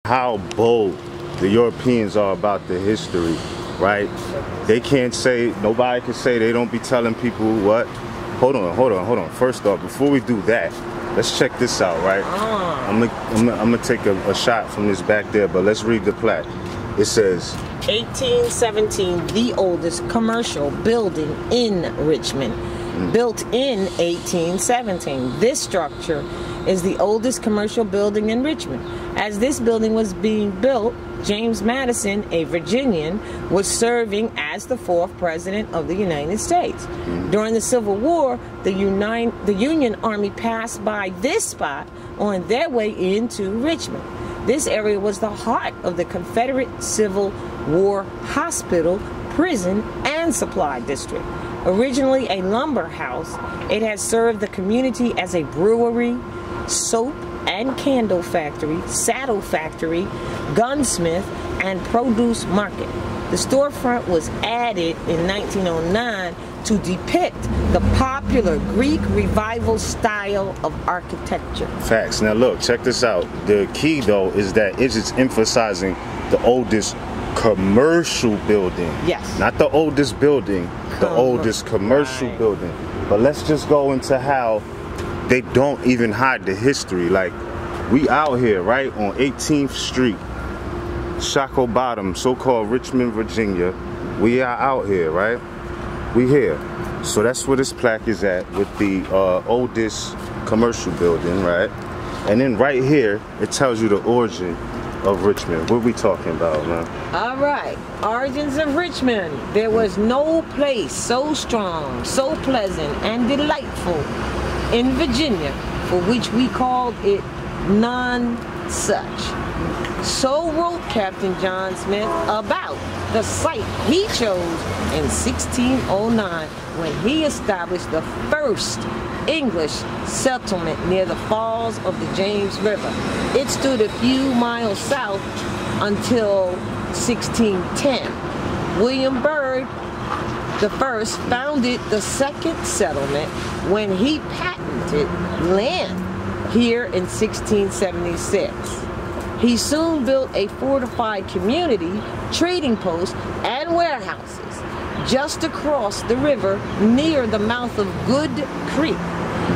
how bold the Europeans are about the history, right? They can't say, nobody can say they don't be telling people what. Hold on. First off, before we do that, let's check this out, right? I'm gonna take a shot from this back there, but let's read the plaque. It says 1817, the oldest commercial building in Richmond. Built in 1817. This structure is the oldest commercial building in Richmond. As this building was being built, James Madison, a Virginian, was serving as the 4th President of the United States. During the Civil War, the Union Army passed by this spot on their way into Richmond. This area was the heart of the Confederate Civil War hospital, prison, and supply district. Originally a lumber house, it has served the community as a brewery, soap and candle factory, saddle factory, gunsmith, and produce market. The storefront was added in 1909 to depict the popular Greek Revival style of architecture. Facts. Now look, check this out. The key though is that it's just emphasizing the oldest commercial building. Yes. Not the oldest building, the oldest commercial building. But let's just go into how they don't even hide the history. Like, we out here, right, on 18th Street, Shockoe Bottom, so-called Richmond, Virginia. We are out here, right? We here. So that's where this plaque is at, with the oldest commercial building, right? And then right here, it tells you the origin of Richmond. What are we talking about, man? All right, origins of Richmond. There was no place so strong, so pleasant, and delightful in Virginia, for which we called it none such. So wrote Captain John Smith about the site he chose in 1609 when he established the first English settlement near the falls of the James River. It stood a few miles south until 1610. William Byrd the first founded the second settlement when he patented land here in 1676. He soon built a fortified community, trading posts, and warehouses just across the river near the mouth of Good Creek.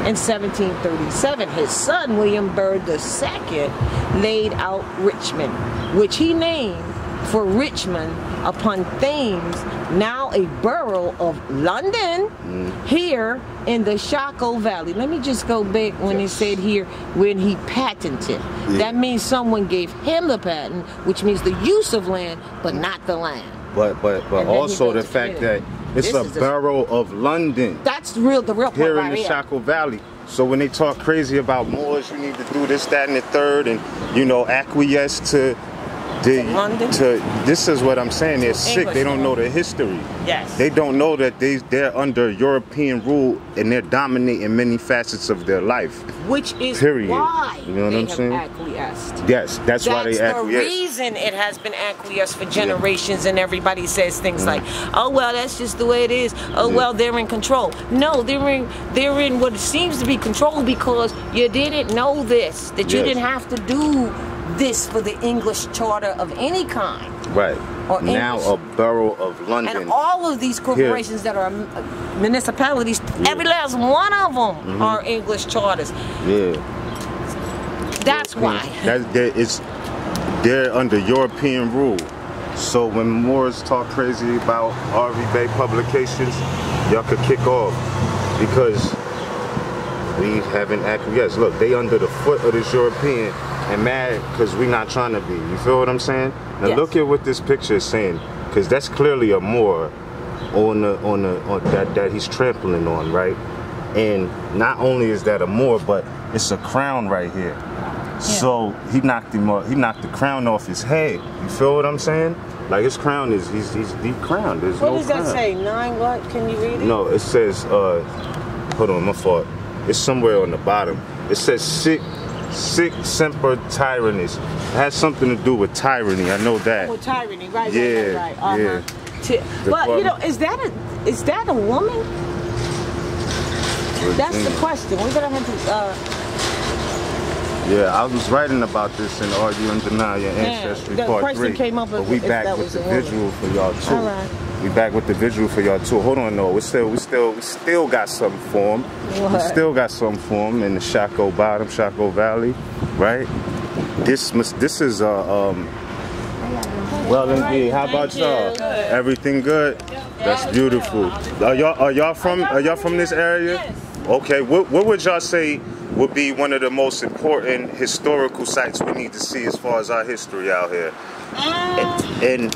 In 1737, his son, William Byrd II, laid out Richmond, which he named for Richmond upon Thames, now a borough of London, here in the Shockoe Valley. Let me just go back when he said here, when he patented. That means someone gave him the patent, which means the use of land, but not the land. But also the fact that it's a borough of London. That's the real part here right in the here. Shockoe Valley. So when they talk crazy about Moors, you need to do this, that, and the third, and, you know, acquiesce to London? This is what I'm saying. They're sick. They don't know the history. Yes. They don't know that they're under European rule and they're dominating many facets of their life. Which is why you know what I'm saying? Acquiesced. Yes, that's why they acquiesced. That's the reason it has been acquiesced for generations, and everybody says things like, "Oh well, that's just the way it is. Oh well, they're in control." No, they're in what seems to be control because you didn't know this, that you didn't have to do this for the English charter of any kind. Right. Or now English. A borough of London. And all of these corporations that are municipalities, every last one of them are English charters. Yeah. That's why. They're under European rule. So when Moors talk crazy about Harvey Bay publications, y'all could kick off because we haven't acquiesced. Look, they under the foot of this European and mad because we not trying to be. You feel what I'm saying? Now look at what this picture is saying, because that's clearly a Moor on that he's trampling on, right? And not only is that a Moor, but it's a crown right here. So he knocked him off. He knocked the crown off his head. You feel what I'm saying? Like his crown is he's crowned. There's what no does crown. that say? 9 what? Can you read it? No, it says hold on, my fault. It's somewhere on the bottom. It says sic semper tyrannis. It has something to do with tyranny. I know that. Oh, tyranny, right? Yeah, right. But you know, is that a woman? That's the question. We're gonna have to. Yeah, I was writing about this in Argue and Deny Your Ancestry Part 3. Came up but we back with the visual for y'all too. All right. We back with the visual for y'all too. Hold on, no, we still got something for them. We still got something for them in the Shockoe Bottom, Shockoe Valley, right? This is well indeed. How about y'all? Everything good? That's beautiful. Are y'all from this area? Yes. Okay. What would y'all say would be one of the most important historical sites we need to see as far as our history out here? And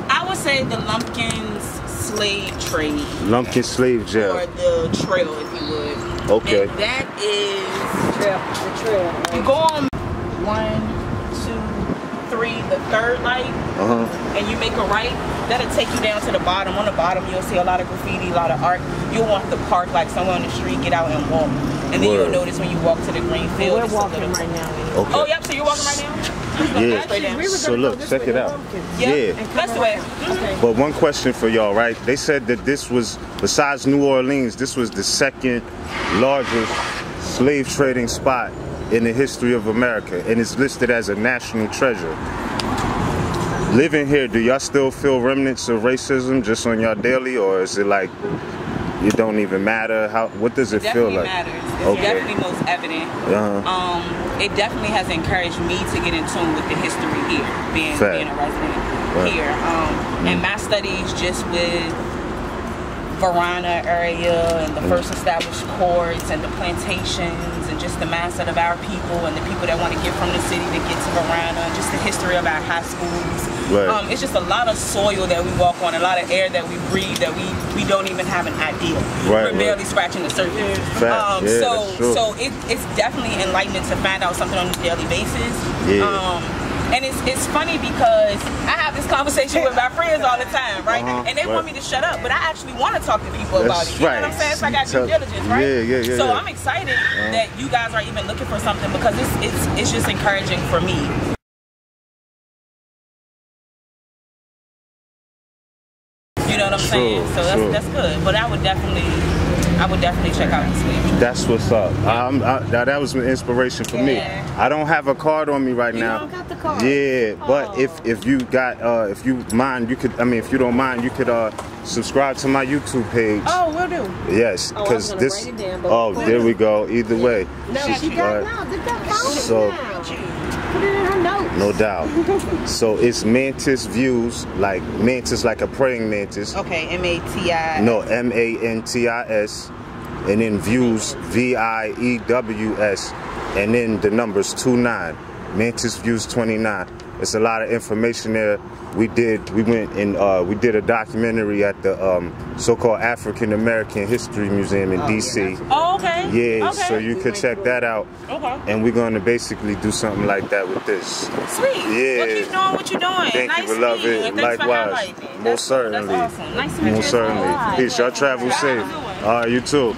I would say the Lumpkins slave trade. Lumpkin slave jail. Or the trail, if you would. Okay. And that is The trail. you go on 1, 2, 3, the third light, and you make a right. That'll take you down to the bottom. On the bottom, you'll see a lot of graffiti, a lot of art. You'll want to park like somewhere on the street, get out and walk. And then you'll notice when you walk to the green field. We're walking right now. Okay. Oh, yep. So you're walking right now? Yeah. So look, check it out. Yeah. That's the way. Okay. But one question for y'all, right? They said that this was, besides New Orleans, this was the second largest slave trading spot in the history of America, and it's listed as a national treasure. Living here, do y'all still feel remnants of racism just on y'all daily, or is it like it don't even matter? What does it feel like? It definitely matters. It's definitely most evident. It definitely has encouraged me to get in tune with the history here, being a resident here. And my studies just with Varana area and the first established courts and the plantations and just the mindset of our people and the people that want to get from the city to get to Varana, and just the history of our high schools. It's just a lot of soil that we walk on, a lot of air that we breathe that we don't even have an idea. We're barely scratching the surface. So it's definitely enlightening to find out something on a daily basis. And it's funny because I have this conversation with my friends all the time, right? And they want me to shut up, but I actually want to talk to people about it. You know what I'm saying? It's like I got due diligence, right? So I'm excited that you guys are even looking for something, because it's just encouraging for me. You know what I'm saying? So that's good. But I would definitely check out the sleeve. That's what's up. That was an inspiration for me. I don't have a card on me right now. You don't got the card? Yeah, but if you got if you mind, you could. I mean, if you don't mind, you could subscribe to my YouTube page. Oh, will do. Yes, because this. There we go. Either way. So. Put it in her notes. No doubt. So it's Mantis Views, like Mantis, like a praying mantis. Okay, M-A-T-I. No, M-A-N-T-I-S, and then Views, V-I-E-W-S, and then the numbers 29. Mantis Views 29. It's a lot of information there. We did a documentary at the so-called African American History Museum in DC. Oh, okay. Yeah, so you could check that out. Okay. And we're gonna basically do something like that with this. Sweet. Yeah. Well, keep doing what you're doing. Thank you, beloved. Likewise. Most certainly. That's awesome. Nice to meet you. Most certainly. Peace. Y'all travel safe. All right, you too.